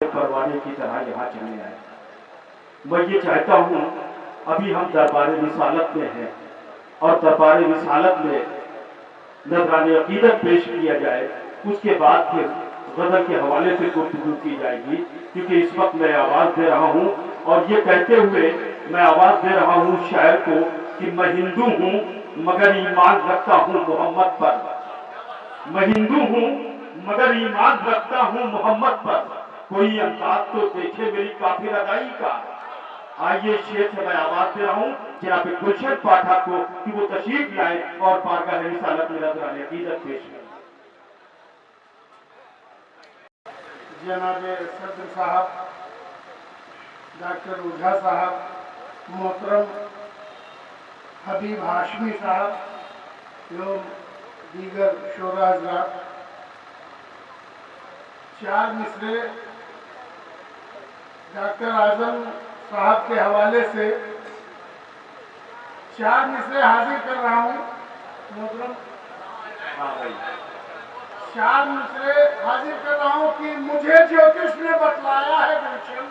परवाने की तरह यहाँ चले आए। मैं ये चाहता हूँ, अभी हम दरबार रिसालत में हैं और दरबार रिसालत में नजराने अकीदत पेश किया जाए, उसके बाद फिर गजल के हवाले से गुफ्तगू की जाएगी। क्योंकि इस वक्त मैं आवाज दे रहा हूँ और ये कहते हुए मैं आवाज दे रहा हूँ शायर को कि मैं हिंदू हूँ मगर ईमान रखता हूँ मोहम्मद पर। मैं हिंदू हूँ मगर ईमान रखता हूँ मोहम्मद पर। कोई अंदाज तो देखे मेरी काफिर अदाई का। आइए शेर से मैं आवाज दे रहा हूँ जनाब गुलशन पाठक को कि वो तशरीफ लाए और बारगाह रिसालत में नजराने अकीदत पेश करें। जनाब सदर साहब, डॉक्टर ओझा साहब, मोहतरम हबीब हाशमी साहब एवं दीगर शोरा हज़रात, चार मिसरे डॉक्टर आजम साहब के हवाले से चार मिसरे हाजिर कर रहा हूँ। मोहतरम चार मिसरे हाजिर कर रहा हूँ कि मुझे ज्योतिष ने बतलाया है गुलशन,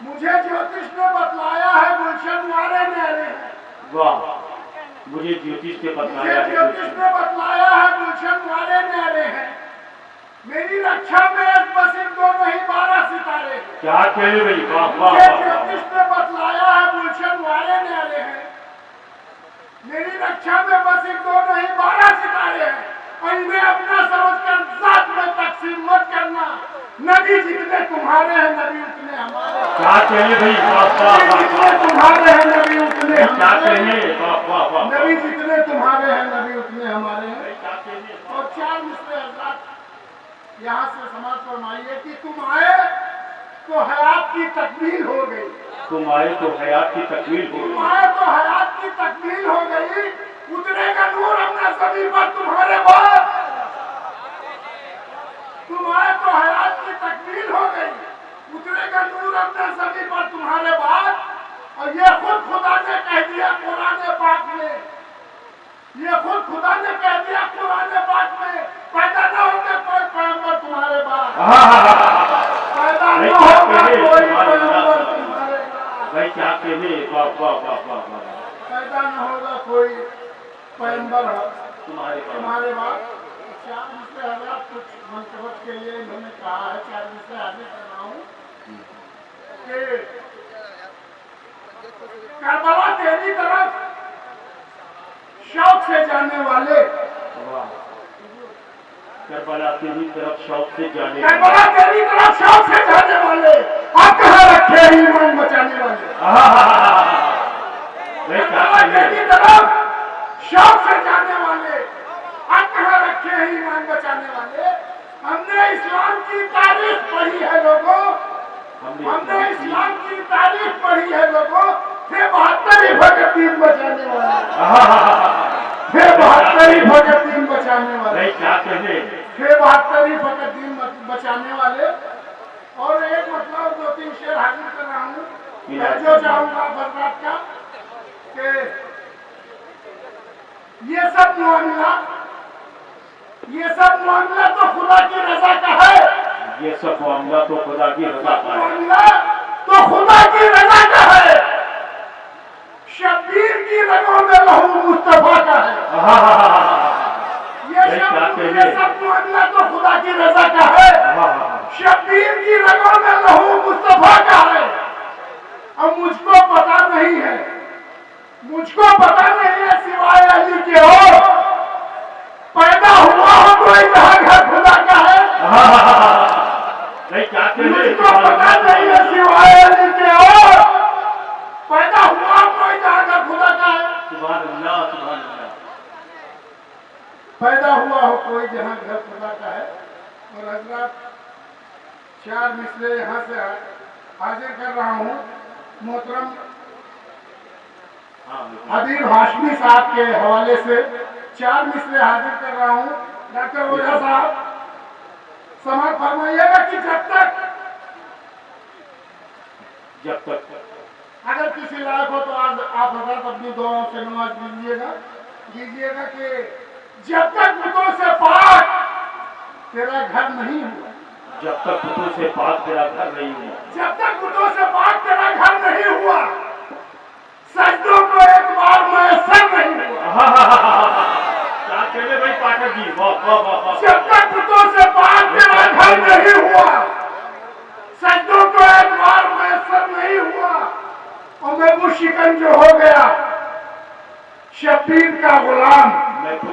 मुझे ज्योतिष ने बतलाया है गुलशन वारे न्यारे हैं। वाह, मुझे ज्योतिष ने बतलाया है, ज्योतिष ने बतलाया है गुलशन वारे न्यारे हैं। मेरी रक्षा में बस इन दो नहीं 12 सितारे। क्या कहे भाई, वाह वाह। ज्योतिष ने बतलाया है गुलशन वारे न्यारे हैं। मेरी रक्षा में बस इन दो नहीं 12 सितारे हैं। और इन्हें अपना समझकर जात में तकसीम मत करना। नबी जितने तुम्हारे हैं नबी उतने हमारे। क्या कहे भाई, वाह वाह। जितने तुम्हारे हैं नबी उतने हमारे। वाह वाह वाह। नबी जितने तुम्हारे हैं नबी उतने हमारे हैं। और चार मिसरे हज़रात यहाँ से समाज फरमाइए कि तुम आए तो हयात की तकमील हो गई। तुम आए तो हयात की तकमील हो गई। तुम आए तो हयात की तकमील हो गई। उतरेगा नूर अपना सभी पर तुम्हारे बाद। तुम आए तो हयात की तकमील हो गई। उतरेगा नूर अपना सभी पर तुम्हारे बाद। और ये खुद खुदा ने कह दिया कुरान पाक में, ये खुद खुदा ने कह दिया कुरान पाक में, पैदा न होगा कोई पैगंबर तुम्हारे बाद। पैदा न होगा कोई पैगंबर तुम्हारे बाद। भाई क्या कहे, वाह वाह वाह वाह। पैदा न होगा कोई पैगंबर तुम्हारे बाद। चार मिसरे हज़रात कुछ मंतबत के लिए इन्होंने कहा है, चार मिसरे हाजिर कर रहा हूँ कि करबला तेरी तरफ शौक से जाने वाले, करबला तेरी तरफ शौक से जाने, करबला तेरी तरफ शौक से जाने वाले, आप कहाँ रखे ईमान बचाने वाले। करबला तेरी तरफ शौक से जाने वाले, आप कहाँ रखे हैं ईमान बचाने वाले। हमने इस्लाम की तारीफ पढ़ी है लोगों, हमने इस्लाम की तारीफ पढ़ी है लोगों। थे 72 भगत दीन बचाने वाले, थे 72 भगत दीन बचाने वाले, क्या कहे, थे 72 भगत दीन बचाने वाले। और एक मतलब 2-3 शेर हाजिर कर रहा हूँ जो चाहूंगा बरसात का कि ये सब मामला तो खुदा की रजा का है। ये सब मामला तो खुदा की रजा का है। मामला तो खुदा की रजा का है। शब्बीर की रगों में लहू मुस्तफा का है। ये सब मामला तो खुदा की रजा का है। शब्बीर की रगों में लहू मुस्तफा का है। अब मुझको पता नहीं है, मुझको पता नहीं है सिवाय अली के और पैदा हुआ हो कोई जहाँ घर खुदा का है। मुझको पता नहीं है सिवाय अली के और पैदा हुआ हो कोई जहाँ घर खुदा का है। सुभान अल्लाह, सुभान अल्लाह। पैदा हुआ हो कोई जहाँ घर खुदा का है। और हज़रात चार मिसरे यहाँ से हाजिर कर रहा हूँ। मोहतरम हबीब हाशमी साहब के हवाले से चार मिसरे हाजिर कर रहा हूँ। डॉक्टर ओझा साहब समाज फरमाइएगा कि जब तक अगर किसी लायक हो तो आज आप हज़रात अपनी दुआओं से नवाज दीजिएगा कि जब तक बुतों से पाक तेरा घर नहीं हुआ, जब तक बुतों से पाक तेरा घर नहीं हुआ, जब तक बुतों से पाक तेरा घर नहीं हुआ, सजदों को एक बार मैसर नहीं हुआ। क्या कहने भाई पाठक जी, वाह वाह वाह वाह। जब तक बुतों से पाक तेरा घर नहीं हुआ, सजदों को एक बार मैसर नहीं हुआ, और मैं वो शिकन जो हो गया शब्बीर का गुलाम, मैं वो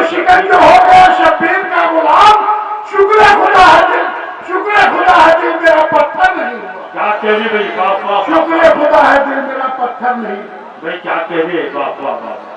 शिकन जो हो गया शब्बीर का गुलाम, शुक्र खुदा है दिल मेरा पत्थर नहीं हुआ। क्या कहने भाई, वाह वाह। शुक्र खुदा है दिल मेरा पत्थर नहीं। भाई क्या कहने, वाह वाह वाह।